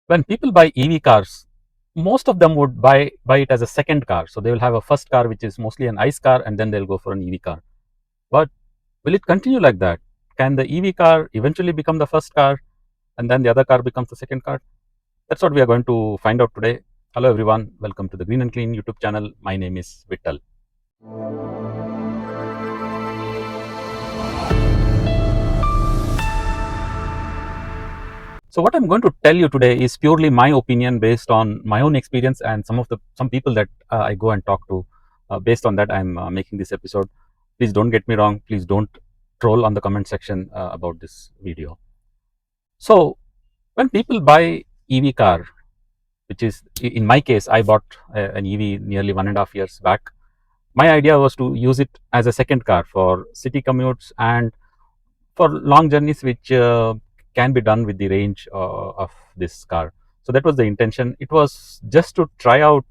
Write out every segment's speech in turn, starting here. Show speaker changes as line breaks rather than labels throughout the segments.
When people buy EV cars, most of them would buy it as a second car. So they will have a first car which is mostly an ICE car, and then they'll go for an EV car. But will it continue like that? Can the EV car eventually become the first car and then the other car becomes the second car? That's what we are going to find out today. Hello everyone, welcome to the Green and Clean YouTube channel. My name is Vittal. So what I'm going to tell you today is purely my opinion based on my own experience and some people that I go and talk to. Based on that, I'm making this episode. Please don't get me wrong. Please don't troll on the comment section about this video. So when people buy EV car, which is in my case, I bought an EV nearly 1.5 years back. My idea was to use it as a second car for city commutes and for long journeys which can be done with the range of this car. So that was the intention. It was just to try out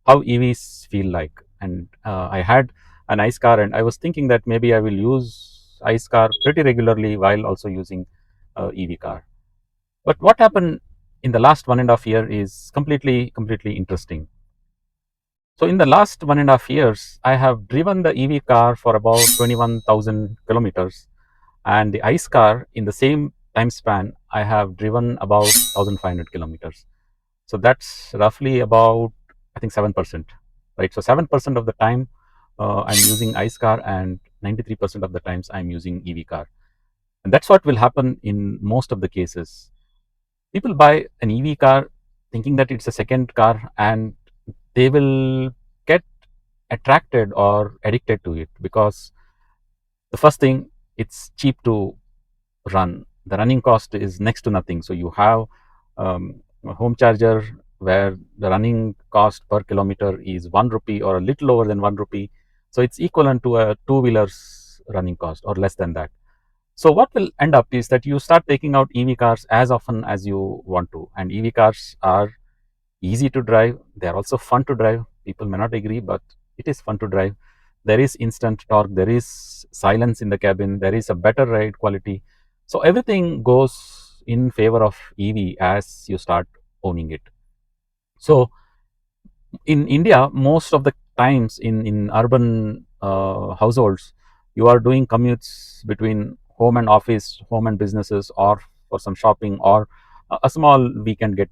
how EVs feel like. And I had an ICE car, and I was thinking that maybe I will use ICE car pretty regularly while also using EV car. But what happened in the last 1.5 year is completely interesting. So in the last 1.5 years, I have driven the EV car for about 21,000 kilometers, and the ICE car in the same time span I have driven about 1,500 kilometers. So that's roughly about, I think, 7%, right? So 7% of the time I'm using ICE car, and 93% of the times I'm using EV car. And that's what will happen in most of the cases. People buy an EV car thinking that it's a second car, and they will get attracted or addicted to it because the first thing, it's cheap to run. The running cost is next to nothing. So you have a home charger where the running cost per kilometer is 1 rupee or a little over than 1 rupee. So it's equivalent to a two-wheeler's running cost or less than that. So what will end up is that you start taking out EV cars as often as you want to, and EV cars are easy to drive. They are also fun to drive. People may not agree, but it is fun to drive. There is instant torque, there is silence in the cabin, there is a better ride quality. So everything goes in favor of EV as you start owning it. So in India, most of the times in urban households, you are doing commutes between home and office, home and businesses, or for some shopping, or a small weekend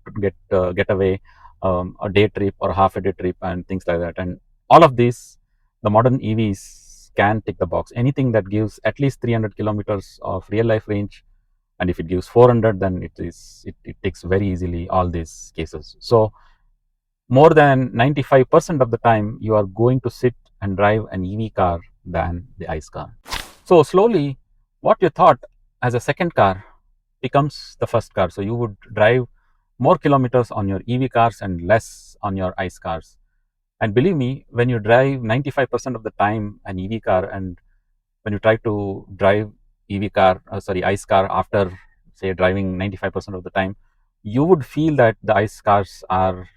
getaway, a day trip or half a day trip, and things like that. And all of these, the modern EVs can tick the box. Anything that gives at least 300 kilometers of real life range, and if it gives 400, then it takes very easily all these cases. So more than 95% of the time you are going to sit and drive an EV car than the ICE car. So slowly, what you thought as a second car becomes the first car. So you would drive more kilometers on your EV cars and less on your ICE cars. And believe me, when you drive 95% of the time an EV car, and when you try to drive ICE car after, say, driving 95% of the time, you would feel that the ICE cars are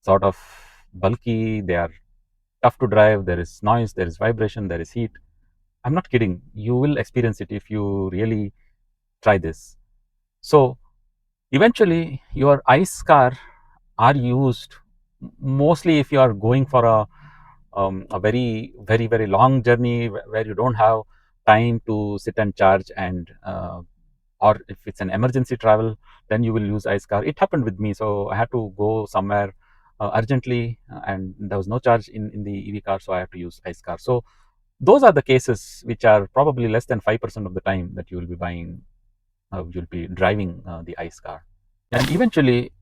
sort of bulky, they are tough to drive, there is noise, there is vibration, there is heat. I'm not kidding. You will experience it if you really try this. So eventually your ICE car are used mostly if you are going for a very long journey where you don't have time to sit and charge, and or if it's an emergency travel, then you will use ICE car. It happened with me. So I had to go somewhere urgently, and there was no charge in the EV car, so I had to use ICE car. So those are the cases which are probably less than 5% of the time that you will be buying, you'll be driving the ICE car. And eventually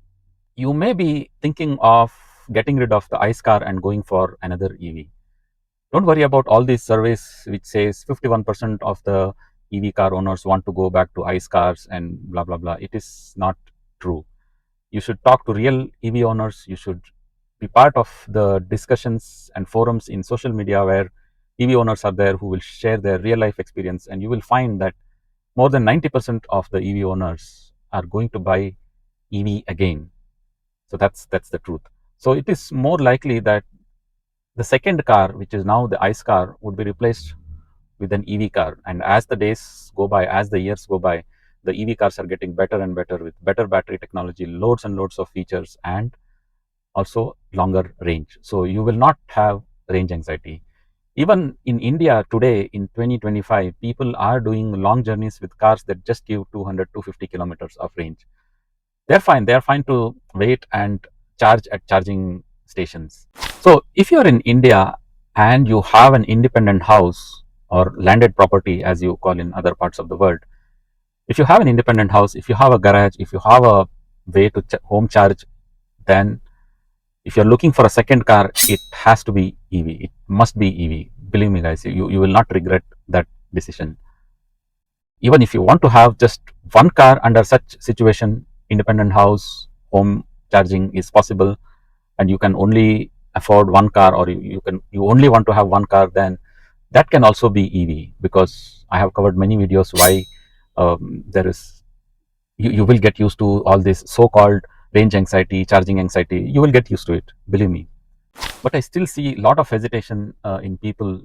you may be thinking of getting rid of the ICE car and going for another EV. Don't worry about all these surveys which says 51% of the EV car owners want to go back to ICE cars and blah blah blah. It is not true. You should talk to real EV owners. You should be part of the discussions and forums in social media where EV owners are there who will share their real life experience, and you will find that more than 90% of the EV owners are going to buy EV again. So that's the truth. So it is more likely that the second car, which is now the ICE car, would be replaced with an EV car. And as the days go by, as the years go by, the EV cars are getting better and better with better battery technology, loads and loads of features, and also longer range. So you will not have range anxiety. Even in India today in 2025, people are doing long journeys with cars that just give 200, 250 kilometers of range. They're fine. They're fine to wait and charge at charging stations. So if you're in India and you have an independent house or landed property, as you call in other parts of the world, if you have an independent house, if you have a garage, if you have a way to home charge, then if you're looking for a second car, it has to be EV. It must be EV. Believe me, guys, you will not regret that decision. Even if you want to have just one car under such situation, independent house, home charging is possible, and you can only afford one car, or you only want to have one car, then that can also be EV, because I have covered many videos why there is you will get used to all this so-called range anxiety, charging anxiety. You will get used to it, believe me. But I still see a lot of hesitation in people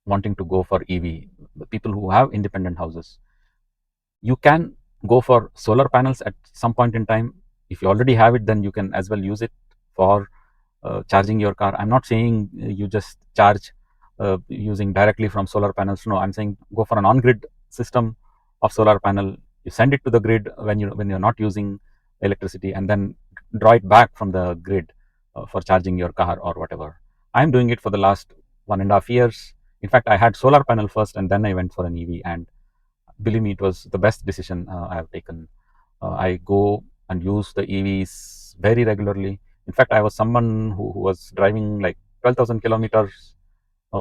wanting to go for EV, the people who have independent houses. You can go for solar panels at some point in time. If you already have it, then you can as well use it for charging your car. I'm not saying you just charge using directly from solar panels. No, I'm saying go for an on-grid system of solar panel. You send it to the grid when you're not using electricity, and then draw it back from the grid for charging your car or whatever. I'm doing it for the last 1.5 years. In fact, I had solar panel first, and then I went for an EV, and believe me, it was the best decision I have taken. I go and use the EVs very regularly. In fact, I was someone who was driving like 12,000 kilometers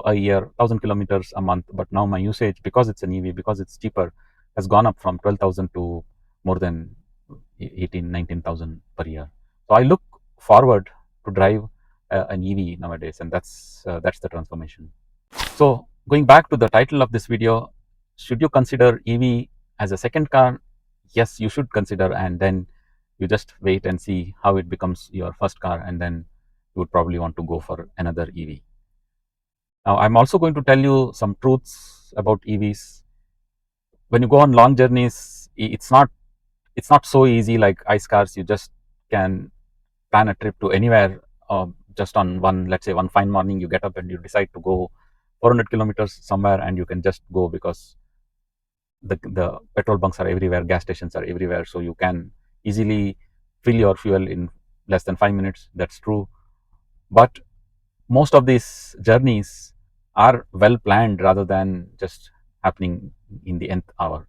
a year, 1,000 kilometers a month. But now my usage, because it's an EV, because it's cheaper, has gone up from 12,000 to more than 18, 19,000 per year. So I look forward to drive an EV nowadays, and that's the transformation. So going back to the title of this video, should you consider EV as a second car? Yes, you should consider, and then you just wait and see how it becomes your first car, and then you would probably want to go for another EV. Now, I'm also going to tell you some truths about EVs. When you go on long journeys, it's not so easy like ICE cars. You just can plan a trip to anywhere just on one, let's say one fine morning, you get up and you decide to go 400 kilometers somewhere, and you can just go because the petrol bunks are everywhere, gas stations are everywhere, so you can easily fill your fuel in less than 5 minutes. That's true, but most of these journeys are well planned rather than just happening in the nth hour.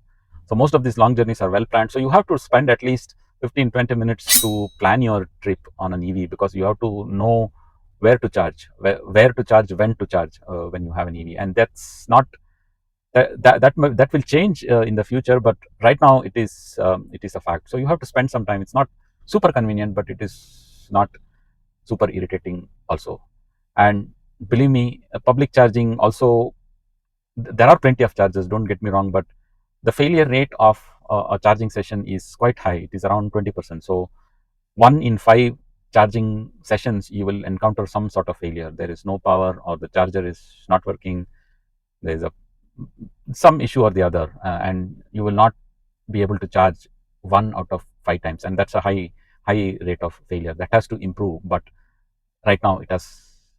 So most of these long journeys are well planned, so you have to spend at least 15-20 minutes to plan your trip on an EV, because you have to know where to charge, where to charge, when to charge when you have an EV. And that's not that will change in the future, but right now it is a fact. So you have to spend some time. It's not super convenient, but it is not super irritating also. And believe me, public charging also, there are plenty of chargers, don't get me wrong, but the failure rate of a charging session is quite high. It is around 20%. So 1 in 5 charging sessions you will encounter some sort of failure. There is no power, or the charger is not working. There is some issue or the other, and you will not be able to charge 1 out of 5 times, and that's a high rate of failure. That has to improve, but right now it has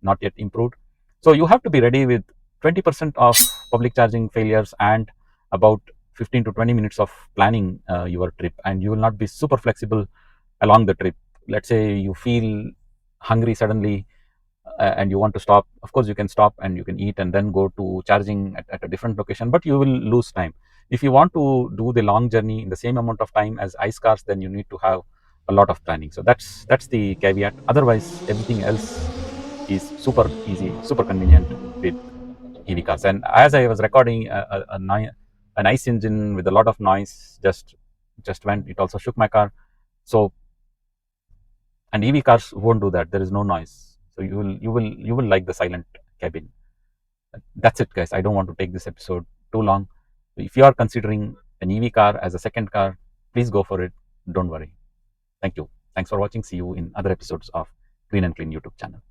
not yet improved. So you have to be ready with 20% of public charging failures and about 15 to 20 minutes of planning your trip, and you will not be super flexible along the trip. Let's say you feel hungry suddenly, and you want to stop. Of course you can stop and you can eat and then go to charging at a different location, but you will lose time. If you want to do the long journey in the same amount of time as ICE cars, then you need to have a lot of planning. So that's the caveat. Otherwise everything else is super easy, super convenient with EV cars. And as I was recording, a nice engine with a lot of noise just went. It also shook my car. So, and EV cars won't do that. There is no noise. So you will like the silent cabin. That's it, guys. I don't want to take this episode too long. If you are considering an EV car as a second car, please go for it. Don't worry. Thank you. Thanks for watching. See you in other episodes of GreenNClean YouTube channel.